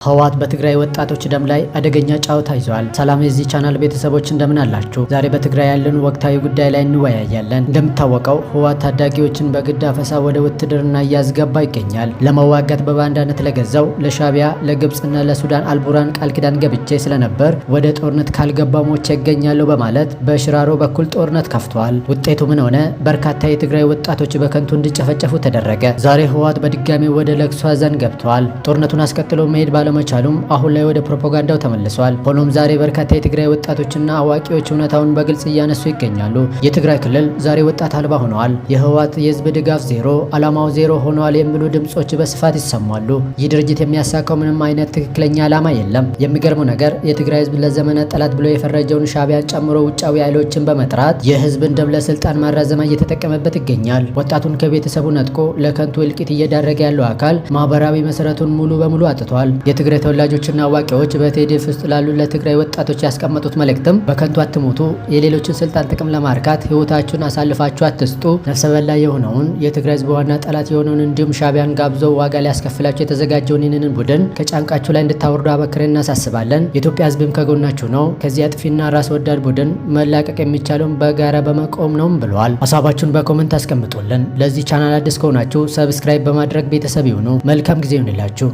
ህወሓት በትግራይ ወጣቶች ደም ላይ አደገኛ ጫወታ ይዟል። ሰላም የዚህ ቻናል ቤተሰቦች እንደምን አላችሁ? ዛሬ በትግራይ ያለን ወቅታዊ ጉዳይ ላይ እንወያያለን። እንደምታወቀው ህወሓት ታዳጊዎችን በግድ አፈሳ ወደ ውትድርና እያስገባ ይገኛል። ለመዋጋት በባንዳነት ለገዛው ለሻቢያ ለግብጽና ለሱዳን አልቡራን ቃል ኪዳን ገብቼ ስለነበር ወደ ጦርነት ካልገባው ሞቼ እገኛለሁ በማለት በሽራሮ በኩል ጦርነት ከፍቷል። ውጤቱ ምን ሆነ? በርካታ የትግራይ ወጣቶች በከንቱ እንዲጨፈጨፉ ተደረገ። ዛሬ ህወሓት በድጋሚ ወደ ለቅሶ ሐዘን ገብቷል። ጦርነቱን አስቀጥሎ መሄድ መቻሉም አሁን ላይ ወደ ፕሮፓጋንዳው ተመልሷል። ሆኖም ዛሬ በርካታ የትግራይ ወጣቶችና አዋቂዎች እውነታውን በግልጽ እያነሱ ይገኛሉ። የትግራይ ክልል ዛሬ ወጣት አልባ ሆነዋል። የህወሓት የህዝብ ድጋፍ ዜሮ፣ ዓላማው ዜሮ ሆነዋል የሚሉ ድምጾች በስፋት ይሰማሉ። ይህ ድርጅት የሚያሳካው ምንም አይነት ትክክለኛ ዓላማ የለም። የሚገርመው ነገር የትግራይ ህዝብ ለዘመናት ጠላት ብሎ የፈረጀውን ሻቢያን ጨምሮ ውጫዊ ኃይሎችን በመጥራት የህዝብን ደም ለስልጣን ማራዘማ እየተጠቀመበት ይገኛል። ወጣቱን ከቤተሰቡ ነጥቆ ለከንቱ እልቂት እየዳረገ ያለው አካል ማህበራዊ መሰረቱን ሙሉ በሙሉ አጥቷል። የትግራይ ተወላጆችና አዋቂዎች በቴዲፍ ውስጥ ላሉ ለትግራይ ወጣቶች ያስቀመጡት መልእክትም በከንቱ አትሞቱ፣ የሌሎችን ስልጣን ጥቅም ለማርካት ህይወታችሁን አሳልፋችሁ አትስጡ፣ ነፍሰ በላ የሆነውን የትግራይ ህዝብ ዋና ጠላት የሆነውን እንዲሁም ሻቢያን ጋብዞ ዋጋ ሊያስከፍላችሁ የተዘጋጀውን ይህንን ቡድን ከጫንቃችሁ ላይ እንድታወርዱ አበክረን እናሳስባለን። የኢትዮጵያ ህዝብም ከጎናችሁ ነው። ከዚህ አጥፊና ራስ ወዳድ ቡድን መላቀቅ የሚቻለውን በጋራ በመቆም ነው ብለዋል። ሀሳባችሁን በኮመንት አስቀምጡልን። ለዚህ ቻናል አዲስ ከሆናችሁ ሰብስክራይብ በማድረግ ቤተሰብ ይሁኑ። መልካም ጊዜ ይሁንላችሁ።